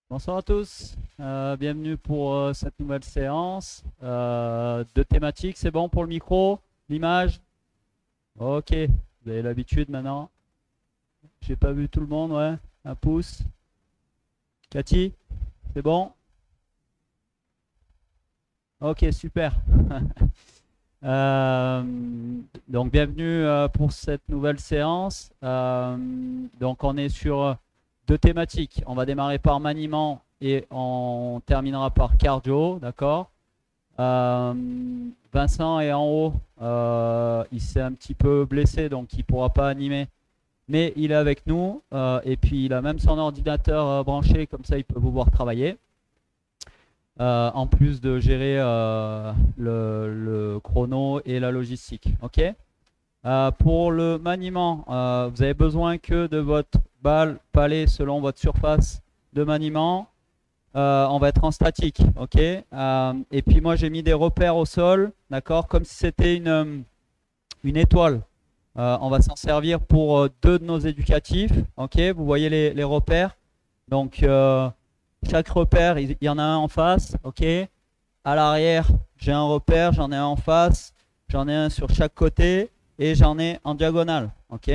Bonsoir à tous, bienvenue pour cette nouvelle séance de thématiques. C'est bon pour le micro, l'image? Ok, vous avez l'habitude maintenant. J'ai pas vu tout le monde, ouais. Un pouce. Cathy, c'est bon? Ok, super. Euh, donc bienvenue pour cette nouvelle séance. Donc on est sur deux thématiques. On va démarrer par maniement et on terminera par cardio, d'accord? Euh, Vincent est en haut. Il s'est un petit peu blessé, donc il ne pourra pas animer. Mais il est avec nous. Et puis il a même son ordinateur branché, comme ça il peut vous voir travailler. En plus de gérer le chrono et la logistique. Ok. Pour le maniement, vous avez besoin que de votre balle palée selon votre surface de maniement. On va être en statique, ok. Et puis moi j'ai mis des repères au sol, d'accord, comme si c'était une étoile. On va s'en servir pour deux de nos éducatifs, ok. Vous voyez les repères. Donc chaque repère, il y en a un en face, ok. À l'arrière, j'ai un repère, j'en ai un en face, j'en ai un sur chaque côté et j'en ai en diagonale, ok.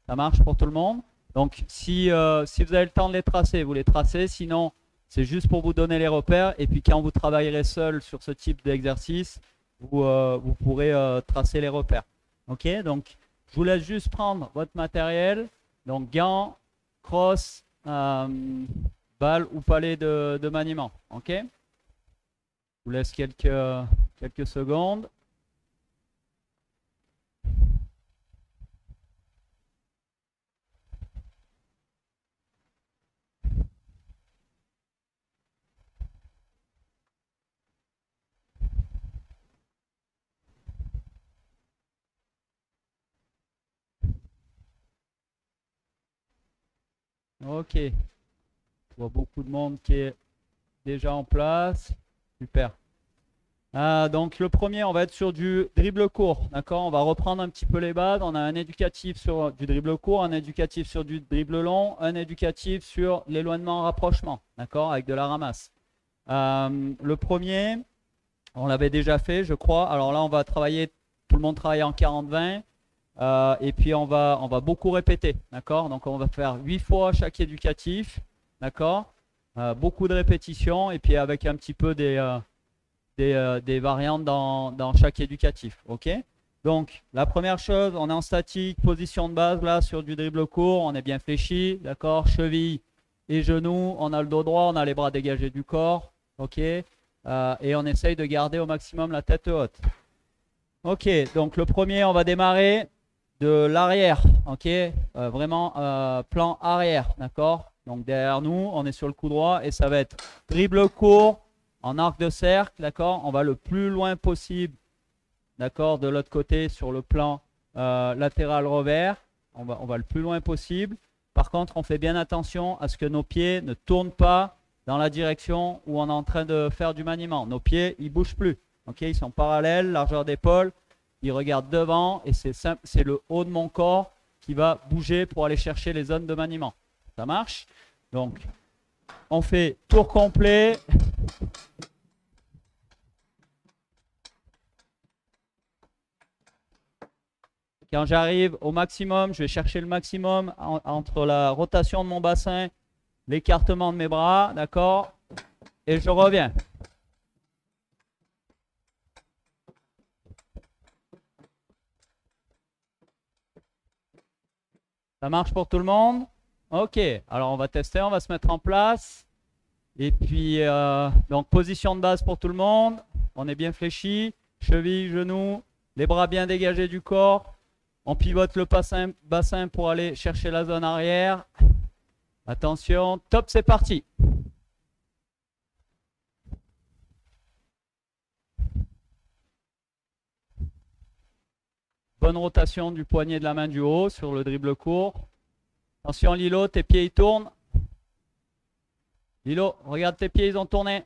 Ça marche pour tout le monde. Donc, si vous avez le temps de les tracer, vous les tracez. Sinon, c'est juste pour vous donner les repères. Et puis, quand vous travaillerez seul sur ce type d'exercice, vous pourrez tracer les repères. OK? Donc, je vous laisse juste prendre votre matériel. Donc, gants, crosse, balle ou palais de maniement. OK? Je vous laisse quelques secondes. OK. Je vois beaucoup de monde qui est déjà en place. Super. Donc le premier, on va être sur du dribble court, d'accord? On va reprendre un petit peu les bases. On a un éducatif sur du dribble court, un éducatif sur du dribble long, un éducatif sur l'éloignement rapprochement, d'accord? Avec de la ramasse. Le premier, on l'avait déjà fait, je crois. Alors là, on va travailler, tout le monde travaille en 40-20. Et puis on va beaucoup répéter, d'accord? Donc on va faire 8 fois chaque éducatif, d'accord? Beaucoup de répétitions et puis avec un petit peu des variantes dans chaque éducatif. Ok. Donc, la première chose, on est en statique, position de base là sur du dribble court, on est bien fléchi, d'accord. Cheville et genoux, on a le dos droit, on a les bras dégagés du corps, ok. Et on essaye de garder au maximum la tête haute. Ok, donc le premier, on va démarrer de l'arrière, ok. Vraiment plan arrière, d'accord. Donc derrière nous, on est sur le coup droit et ça va être dribble court en arc de cercle, d'accord. On va le plus loin possible, d'accord, de l'autre côté sur le plan latéral revers. On va le plus loin possible. Par contre, on fait bien attention à ce que nos pieds ne tournent pas dans la direction où on est en train de faire du maniement. Nos pieds, ils ne bougent plus. Ok, ils sont parallèles, largeur d'épaule. Ils regardent devant et c'est le haut de mon corps qui va bouger pour aller chercher les zones de maniement. Ça marche? Donc, on fait tour complet. Quand j'arrive au maximum, je vais chercher le maximum entre la rotation de mon bassin, l'écartement de mes bras, d'accord? Et je reviens. Ça marche pour tout le monde? Ok, alors on va tester, on va se mettre en place. Et puis, donc position de base pour tout le monde. On est bien fléchi, cheville, genoux, les bras bien dégagés du corps. On pivote le bassin pour aller chercher la zone arrière. Attention, top, c'est parti. Bonne rotation du poignet de la main du haut sur le dribble court. Attention Lilo, tes pieds ils tournent. Lilo, regarde tes pieds, ils ont tourné.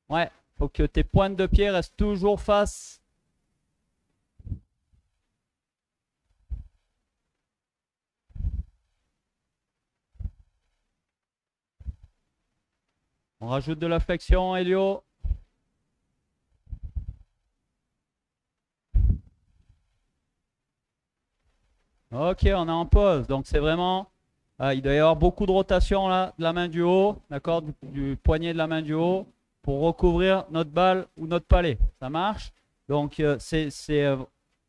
Ouais, faut que tes pointes de pied restent toujours face. On rajoute de la flexion, Elio. Ok, on est en pause. Donc c'est vraiment, il doit y avoir beaucoup de rotation là, de la main du haut, d'accord, du poignet de la main du haut, pour recouvrir notre balle ou notre palais. Ça marche? Donc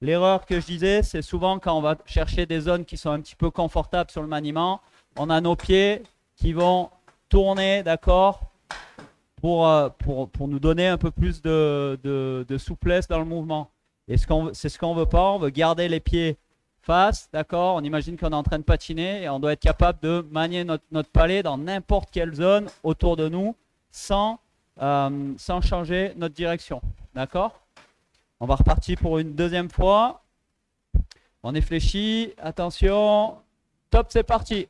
l'erreur que je disais, c'est souvent quand on va chercher des zones qui sont un petit peu confortables sur le maniement, on a nos pieds qui vont tourner, d'accord, pour nous donner un peu plus de souplesse dans le mouvement. Et c'est ce qu'on veut pas, on veut garder les pieds face, d'accord. On imagine qu'on est en train de patiner et on doit être capable de manier notre palais dans n'importe quelle zone autour de nous sans changer notre direction, d'accord. On va repartir pour une deuxième fois. On est fléchi, attention, top, c'est parti.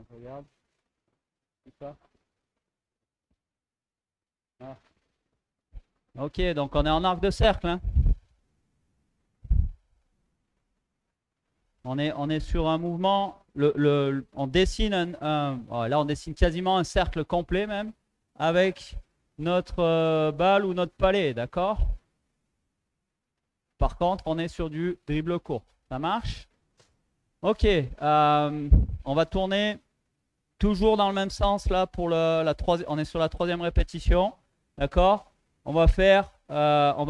Regarde. Ça. Ah. Ok, donc on est en arc de cercle. Hein. On est sur un mouvement. On dessine là, on dessine quasiment un cercle complet même avec notre balle ou notre palais, d'accord? Par contre, on est sur du dribble court. Ça marche? Ok, on va tourner toujours dans le même sens là pour la troisième. On est sur la troisième répétition, d'accord? On va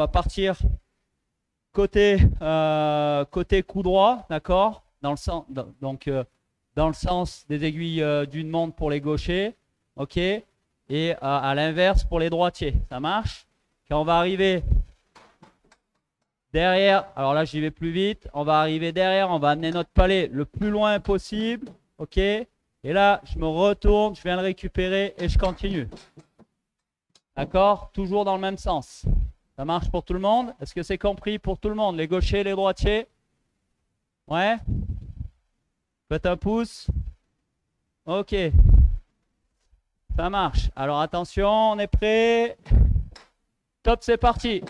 partir côté coup droit, d'accord? Dans le sens, dans le sens des aiguilles d'une montre pour les gauchers, ok? Et à l'inverse pour les droitiers, ça marche? Quand on va arriver derrière, alors là j'y vais plus vite, on va arriver derrière, on va amener notre palais le plus loin possible, ok? Et là, je me retourne, je viens le récupérer et je continue. D'accord? Toujours dans le même sens. Ça marche pour tout le monde? Est-ce que c'est compris pour tout le monde? Les gauchers, les droitiers? Ouais? Faites un pouce. Ok. Ça marche. Alors attention, on est prêt. Top, c'est parti.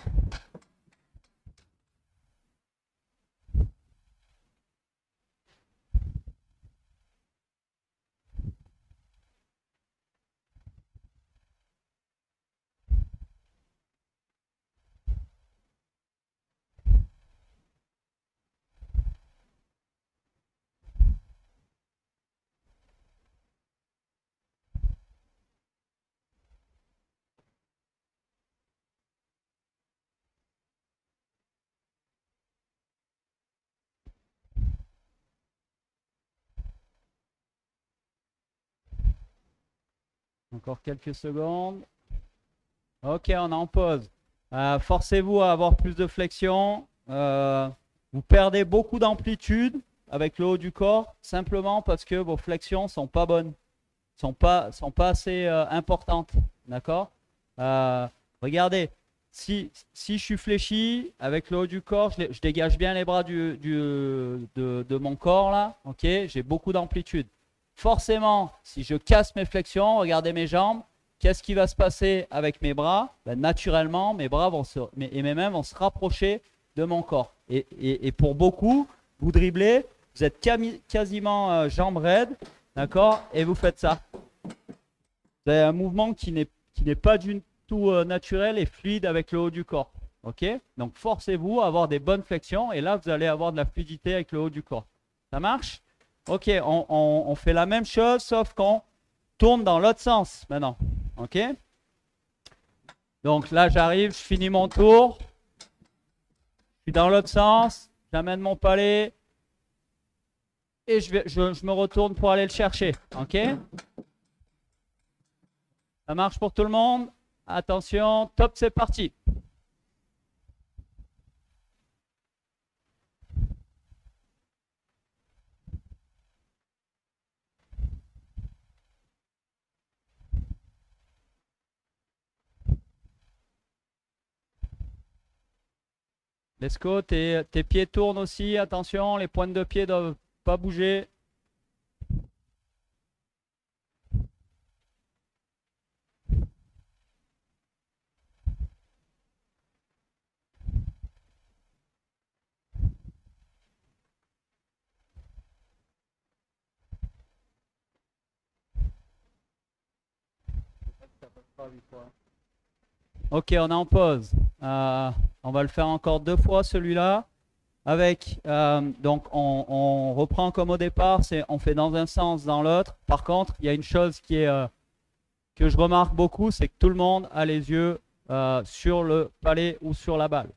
Encore quelques secondes. Ok, on est en pause. Forcez-vous à avoir plus de flexion. Vous perdez beaucoup d'amplitude avec le haut du corps, simplement parce que vos flexions sont pas bonnes, sont pas assez importantes. D'accord? Regardez, si je suis fléchi avec le haut du corps, je dégage bien les bras de mon corps là. Ok? J'ai beaucoup d'amplitude. Forcément, si je casse mes flexions, regardez mes jambes, qu'est-ce qui va se passer avec mes bras? Ben, naturellement, mes bras et mes mains vont se rapprocher de mon corps. Et pour beaucoup, vous dribblez, vous êtes quasiment jambes raides, d'accord? Et vous faites ça. Vous avez un mouvement qui n'est pas du tout naturel et fluide avec le haut du corps. Ok? Donc forcez-vous à avoir des bonnes flexions et là, vous allez avoir de la fluidité avec le haut du corps. Ça marche? Ok, on fait la même chose, sauf qu'on tourne dans l'autre sens maintenant. Ok? Donc là, j'arrive, je finis mon tour. Je suis dans l'autre sens. J'amène mon palais. Et je me retourne pour aller le chercher. Ok? Ça marche pour tout le monde? Attention, top, c'est parti. Let's go. Tes pieds tournent aussi. Attention, les pointes de pied doivent pas bouger. Ok, on est en pause. On va le faire encore 2 fois celui-là. Avec, donc on reprend comme au départ, c'est on fait dans un sens, dans l'autre. Par contre, il y a une chose qui est, que je remarque beaucoup, c'est que tout le monde a les yeux sur le palais ou sur la balle.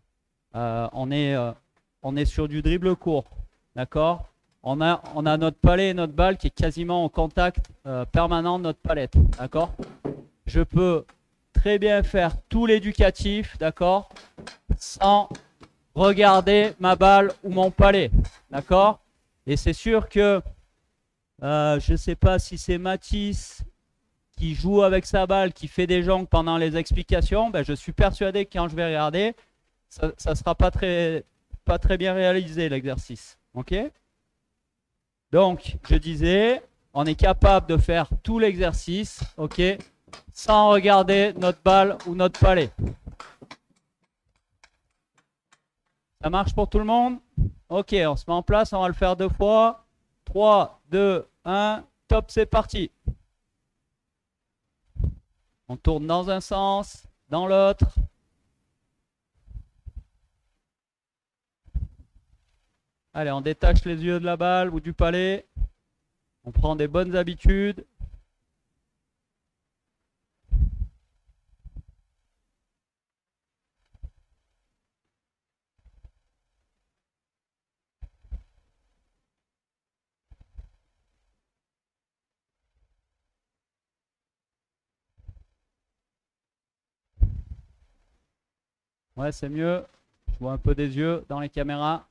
On est sur du dribble court, d'accord? On a notre palais et notre balle qui est quasiment en contact permanent de notre palette, d'accord? Je peux très bien faire tout l'éducatif, d'accord? Sans regarder ma balle ou mon palais, d'accord? Et c'est sûr que je ne sais pas si c'est Mathis qui joue avec sa balle, qui fait des jongles pendant les explications, ben je suis persuadé que quand je vais regarder, ça ne sera pas très bien réalisé l'exercice. Ok? Donc, je disais, on est capable de faire tout l'exercice, ok, sans regarder notre balle ou notre palais. Ça marche pour tout le monde? Ok, on se met en place, on va le faire 2 fois. 3, 2, 1, top, c'est parti. On tourne dans un sens, dans l'autre. Allez, on détache les yeux de la balle ou du palais. On prend des bonnes habitudes. Ouais, c'est mieux. Je vois un peu des yeux dans les caméras.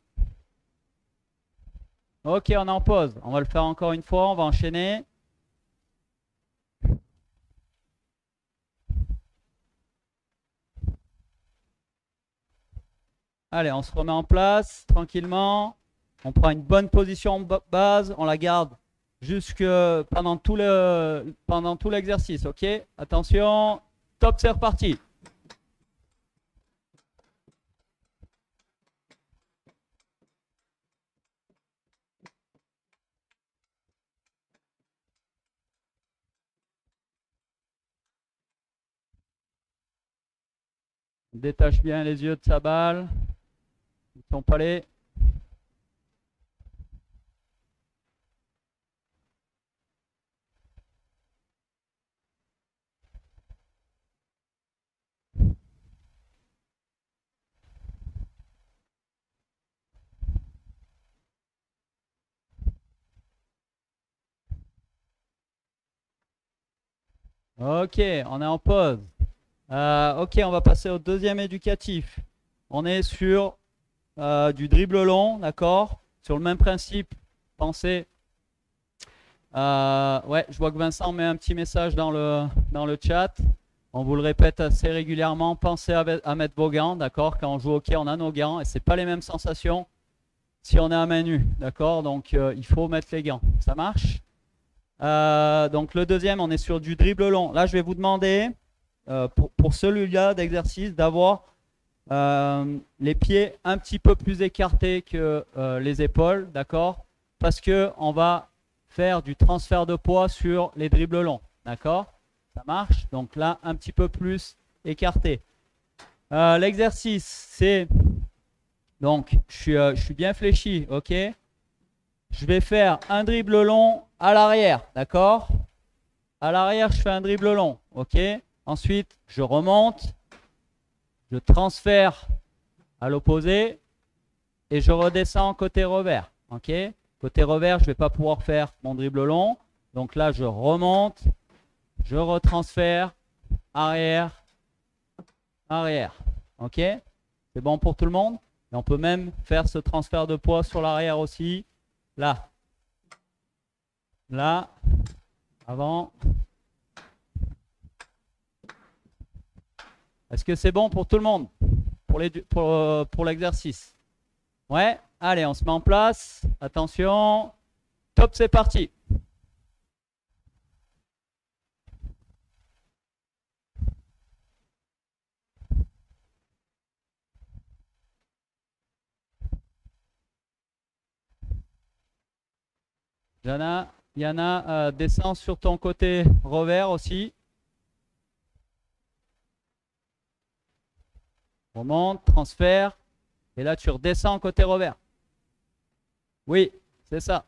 Ok, on est en pause. On va le faire encore une fois. On va enchaîner. Allez, on se remet en place tranquillement. On prend une bonne position base. On la garde jusque pendant tout l'exercice. Ok, attention. Top, c'est reparti. On détache bien les yeux de sa balle. Son palais. Ok, on est en pause. Ok, on va passer au deuxième éducatif. On est sur du dribble long, d'accord? Sur le même principe, pensez. Ouais, je vois que Vincent met un petit message dans le chat. On vous le répète assez régulièrement. Pensez à mettre vos gants, d'accord? Quand on joue au hockey, on a nos gants et c'est pas les mêmes sensations si on est à main nue, d'accord? Donc il faut mettre les gants. Ça marche? Donc le deuxième, on est sur du dribble long. Là, je vais vous demander, pour celui-là d'exercice, d'avoir les pieds un petit peu plus écartés que les épaules, d'accord? Parce que on va faire du transfert de poids sur les dribbles longs, d'accord? Ça marche? Donc là, un petit peu plus écarté. L'exercice, c'est... Donc, je suis bien fléchi, ok? Je vais faire un dribble long à l'arrière, d'accord? À l'arrière, je fais un dribble long, ok? Ensuite, je remonte, je transfère à l'opposé et je redescends côté revers, ok? Côté revers, je ne vais pas pouvoir faire mon dribble long. Donc là, je remonte, je retransfère, arrière, arrière, ok? C'est bon pour tout le monde? Et on peut même faire ce transfert de poids sur l'arrière aussi, là. Là, avant. Est-ce que c'est bon pour tout le monde? pour l'exercice. Ouais, allez, on se met en place. Attention. Top, c'est parti. Yana, descends sur ton côté revers aussi. Remonte, transfert. Et là, tu redescends côté revers. Oui, c'est ça.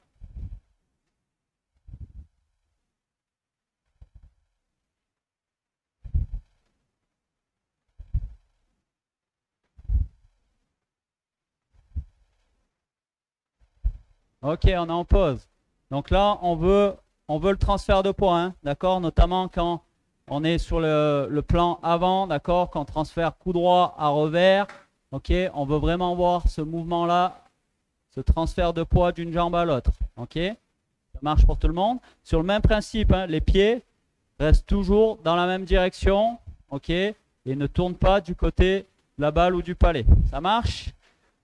Ok, on est en pause. Donc là, on veut le transfert de poids, hein, d'accord? Notamment quand on est sur le plan avant, d'accord? Quand on transfère coup droit à revers, ok? On veut vraiment voir ce mouvement-là, ce transfert de poids d'une jambe à l'autre, ok? Ça marche pour tout le monde. Sur le même principe, hein, les pieds restent toujours dans la même direction, ok? Et ne tournent pas du côté de la balle ou du palais. Ça marche?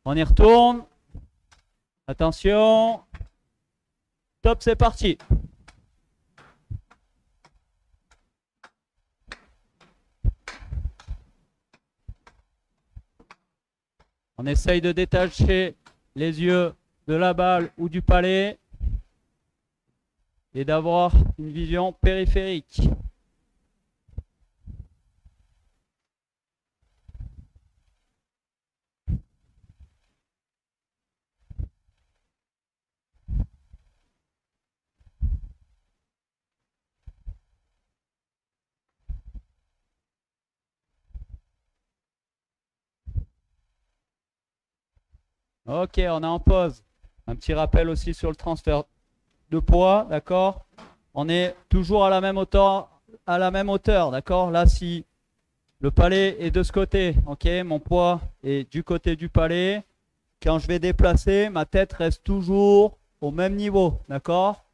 On y retourne. Attention. Top, c'est parti. On essaye de détacher les yeux de la balle ou du palais et d'avoir une vision périphérique. Ok, on est en pause. Un petit rappel aussi sur le transfert de poids, d'accord? On est toujours à la même hauteur, d'accord? Là, si le palais est de ce côté, ok, mon poids est du côté du palais. Quand je vais déplacer, ma tête reste toujours au même niveau, d'accord?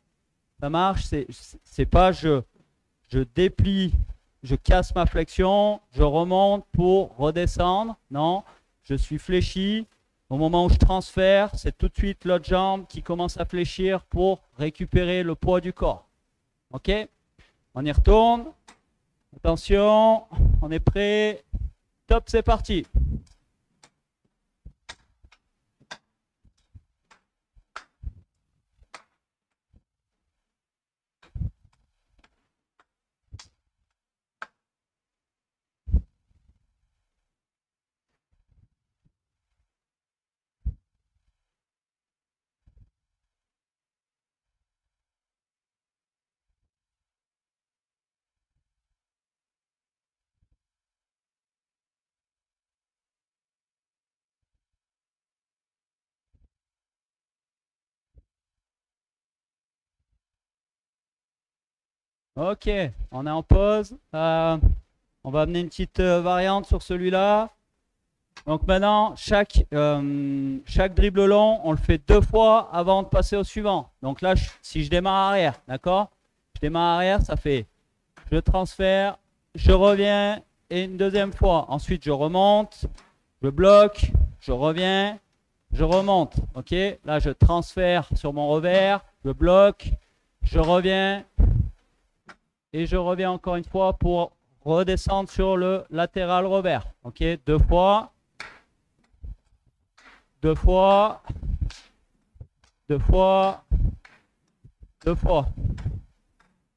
Ça marche, c'est pas je déplie, je casse ma flexion, je remonte pour redescendre. Non, je suis fléchi. Au moment où je transfère, c'est tout de suite l'autre jambe qui commence à fléchir pour récupérer le poids du corps. Ok? On y retourne. Attention, on est prêt. Top, c'est parti. Ok, on est en pause. On va amener une petite variante sur celui-là. Donc maintenant, chaque dribble long, on le fait 2 fois avant de passer au suivant. Donc là, si je démarre arrière, d'accord? Je démarre arrière, ça fait je transfère, je reviens et une deuxième fois. Ensuite, je remonte, je bloque, je reviens, je remonte. Ok? Là, je transfère sur mon revers, je bloque, je reviens et je reviens encore une fois pour redescendre sur le latéral revers. Ok? 2 fois. 2 fois, 2 fois, 2 fois.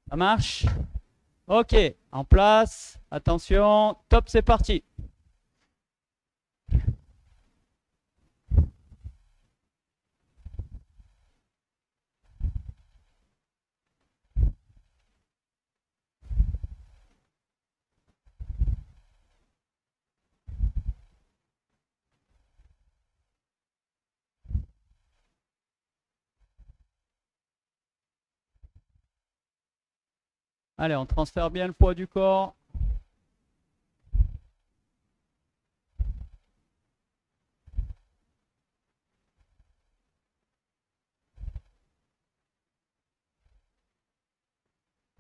Ça marche? Ok, en place. Attention, top, c'est parti. Allez, on transfère bien le poids du corps.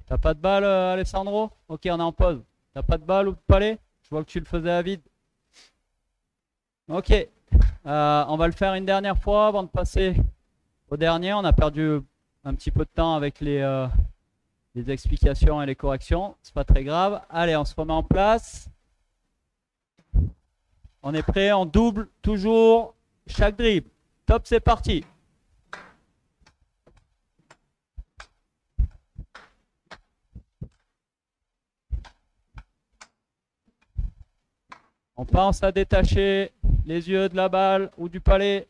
T'as pas de balle, Alessandro? Ok, on est en pause. T'as pas de balle ou de palais? Je vois que tu le faisais à vide. Ok. On va le faire une dernière fois avant de passer au dernier. On a perdu un petit peu de temps avec les explications et les corrections. C'est pas très grave. Allez, on se remet en place. On est prêt, on double toujours chaque dribble. Top, c'est parti. On pense à détacher les yeux de la balle ou du palais.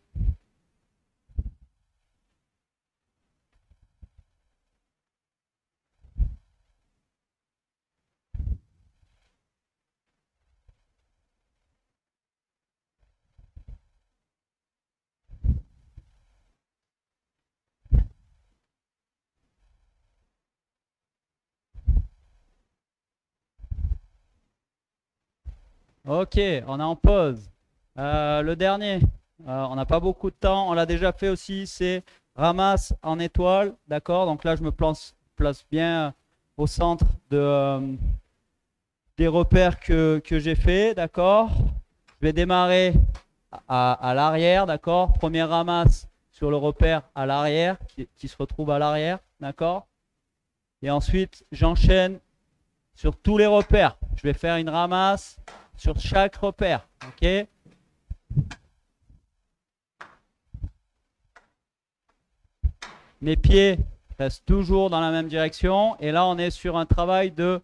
Ok, on est en pause. Le dernier, on n'a pas beaucoup de temps. On l'a déjà fait aussi, c'est ramasse en étoile. D'accord? Donc là, je me place bien au centre des repères que j'ai fait. D'accord? Je vais démarrer à l'arrière. D'accord? Premier ramasse sur le repère à l'arrière, qui se retrouve à l'arrière. D'accord? Et ensuite, j'enchaîne sur tous les repères. Je vais faire une ramasse sur chaque repère. Ok? Mes pieds restent toujours dans la même direction. Et là, on est sur un travail de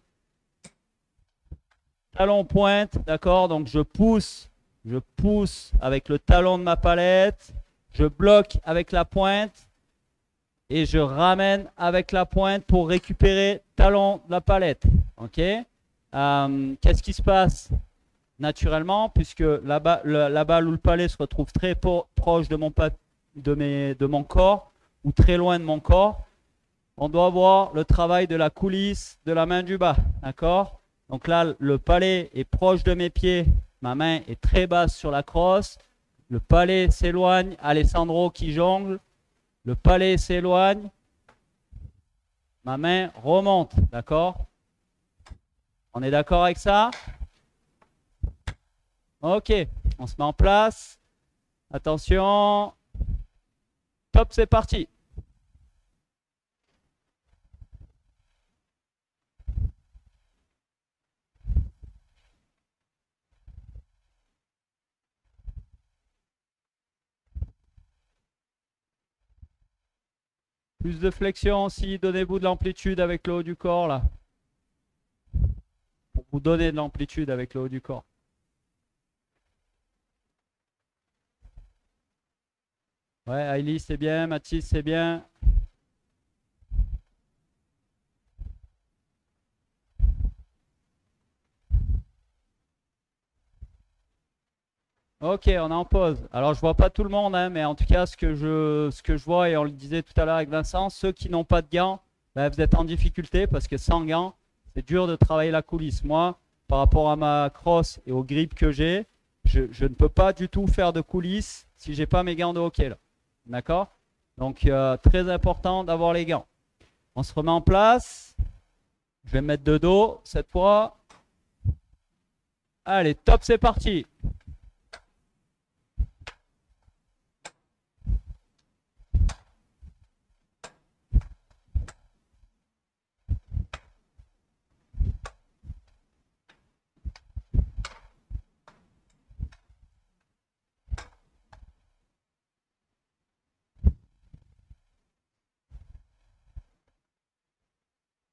talon pointe. D'accord? Donc, je pousse avec le talon de ma palette. Je bloque avec la pointe. Et je ramène avec la pointe pour récupérer talon de la palette. Ok? Qu'est-ce qui se passe naturellement, puisque la balle ou le palais se retrouve très proche de mon corps ou très loin de mon corps, on doit voir le travail de la coulisse de la main du bas. D'accord? Donc là, le palais est proche de mes pieds, ma main est très basse sur la crosse, le palais s'éloigne, Alessandro qui jongle, le palais s'éloigne, ma main remonte. D'accord? On est d'accord avec ça? Ok, on se met en place. Attention. Top, c'est parti. Plus de flexion aussi, donnez-vous de l'amplitude avec le haut du corps là. Pour vous donner de l'amplitude avec le haut du corps. Ouais, Aïli c'est bien, Mathis c'est bien. Ok, on est en pause. Alors je vois pas tout le monde, hein, mais en tout cas ce que je vois, et on le disait tout à l'heure avec Vincent, ceux qui n'ont pas de gants, ben, vous êtes en difficulté parce que sans gants, c'est dur de travailler la coulisse. Moi, par rapport à ma crosse et au grip que j'ai, je ne peux pas du tout faire de coulisse si j'ai pas mes gants de hockey là. D'accord? Donc très important d'avoir les gants. On se remet en place. Je vais me mettre de dos cette fois. Allez, top, c'est parti.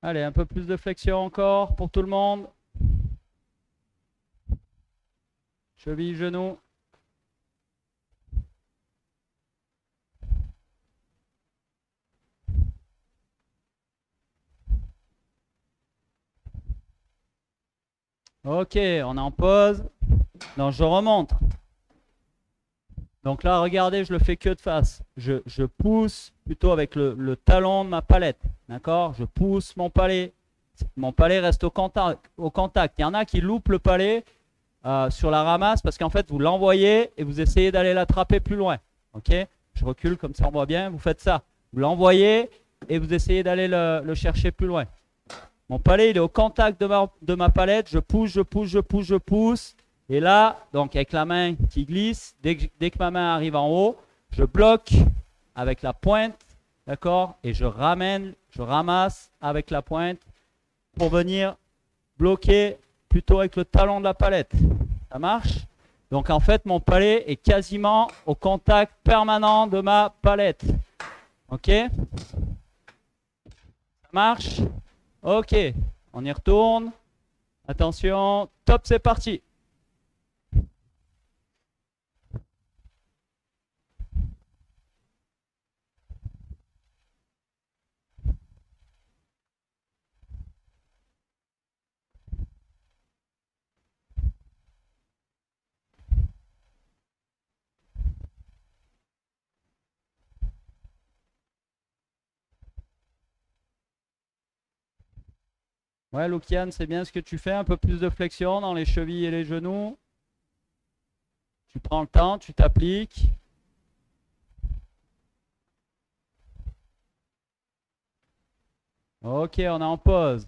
Allez, un peu plus de flexion encore pour tout le monde. Cheville, genou. Ok, on est en pause. Non, je remonte. Donc là, regardez, je le fais que de face. Je pousse plutôt avec le talon de ma palette. D'accord? Je pousse mon palais. Mon palais reste au contact. Il y en a qui loupent le palais sur la ramasse parce qu'en fait, vous l'envoyez et vous essayez d'aller l'attraper plus loin. Ok? Je recule comme ça on voit bien. Vous faites ça. Vous l'envoyez et vous essayez d'aller le chercher plus loin. Mon palais, il est au contact de ma palette. Je pousse, je pousse, je pousse, je pousse. Et là, donc avec la main qui glisse, dès que ma main arrive en haut, je bloque avec la pointe, d'accord? Et je ramène, je ramasse avec la pointe pour venir bloquer plutôt avec le talon de la palette. Ça marche? Donc en fait, mon palais est quasiment au contact permanent de ma palette. Ok? Ça marche? Ok. On y retourne. Attention. Top, c'est parti. Ouais, Lukian, c'est bien ce que tu fais. Un peu plus de flexion dans les chevilles et les genoux. Tu prends le temps, tu t'appliques. Ok, on est en pause.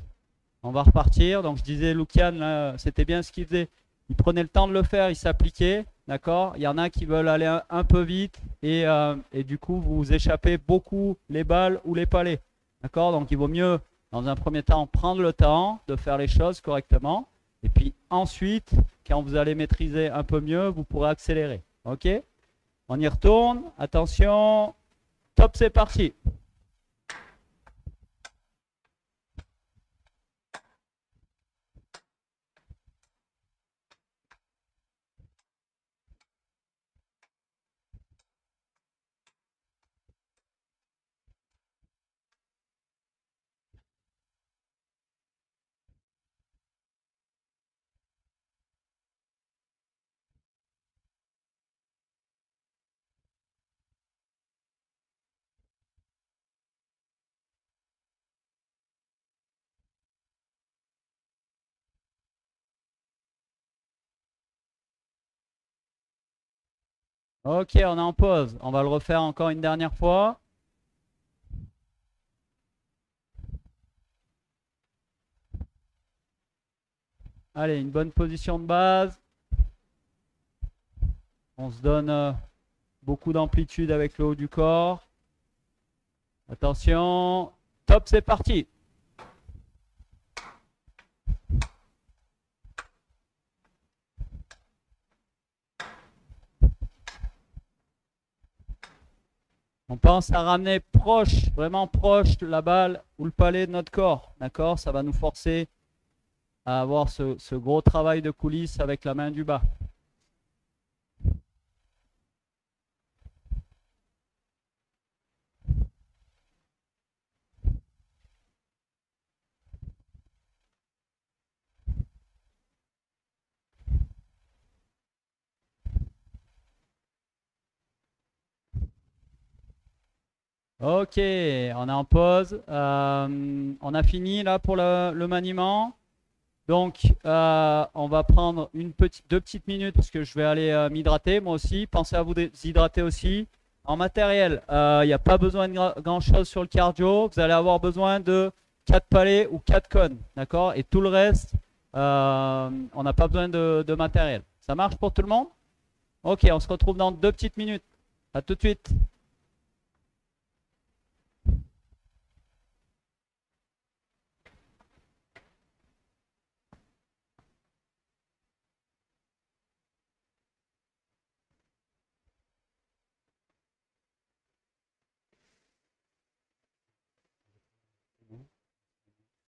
On va repartir. Donc je disais, Lukian, c'était bien ce qu'il faisait. Il prenait le temps de le faire, il s'appliquait. D'accord? Il y en a qui veulent aller un peu vite et du coup, vous échappez beaucoup les balles ou les palets. D'accord? Donc il vaut mieux, dans un premier temps, prendre le temps de faire les choses correctement. Et puis ensuite, quand vous allez maîtriser un peu mieux, vous pourrez accélérer. Ok? On y retourne. Attention. Top, c'est parti. Ok, on est en pause. On va le refaire encore une dernière fois. Allez, une bonne position de base. On se donne beaucoup d'amplitude avec le haut du corps. Attention. Top, c'est parti. On pense à ramener proche, vraiment proche la balle ou le palais de notre corps. D'accord? Ça va nous forcer à avoir ce gros travail de coulisses avec la main du bas. Ok, on est en pause. On a fini là pour le maniement. Donc, on va prendre deux petites minutes parce que je vais aller m'hydrater moi aussi. Pensez à vous hydrater aussi. En matériel, il n'y a pas besoin de grand-chose sur le cardio. Vous allez avoir besoin de 4 palets ou 4 cônes. D'accord? Et tout le reste, on n'a pas besoin de matériel. Ça marche pour tout le monde? Ok, on se retrouve dans 2 petites minutes. À tout de suite.